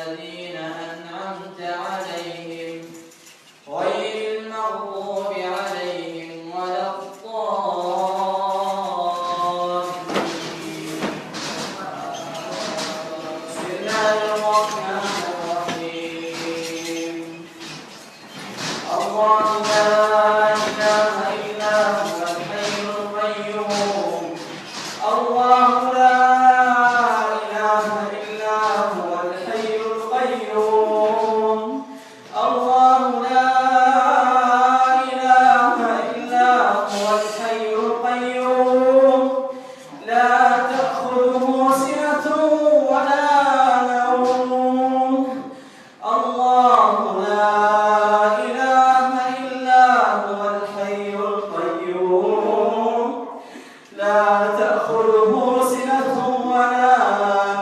الذين أنعمت عليهم غير المغضوب عليهم ولا الضالين. بسم الله الرحمن الرحيم. الله لا إله إلا هو الحي القيوم. الله لا إله إلا هو الحي القيوم. الله لا إله إلا هو الحي القيوم. لا تأخذه سنة ولا نوم. الله لا إله إلا هو الحي القيوم. لا تأخذه سنة ولا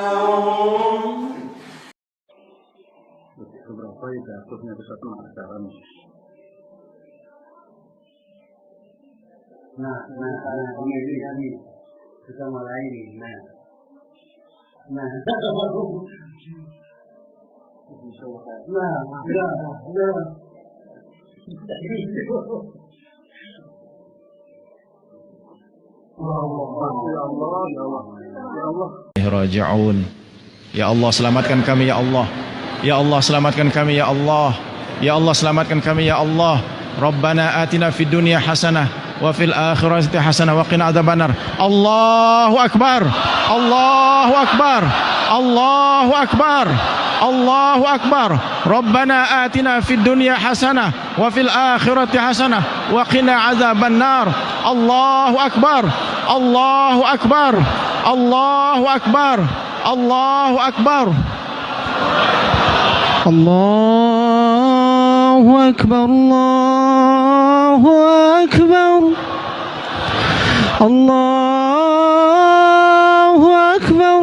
نوم. Beberapa ida khususnya bersatu acara. Ini kita mulai nih. Raji'un. Ya Allah, selamatkan kami ya Allah. Ya Allah, selamatkan kami ya Allah. Ya Allah, selamatkan kami ya Allah. Rabbana atina fid dunya hasanah wa fil akhirati hasanah wa qina adzabannar. Allahu akbar. Allahu akbar. Allahu akbar. Allahu akbar. Rabbana atina fid dunya hasanah wa fil akhirati hasanah wa qina adzabannar. Allahu akbar. Allahu akbar. Allahu akbar. Allahu akbar. Allahu akbar. Allahu akbar. Allahu akbar.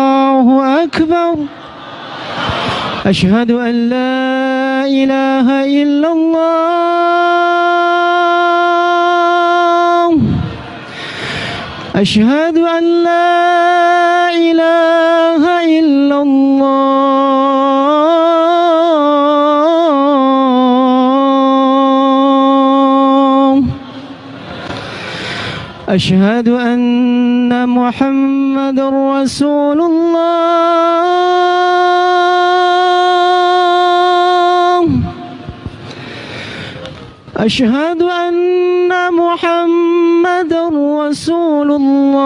Allahu akbar. Asyhadu an la ilaha illallah. Asyhadu an la ilaha illallah. Asyhadu anna Muhammadar Rasulullah. Asyhadu anna Muhammadar Rasulullah.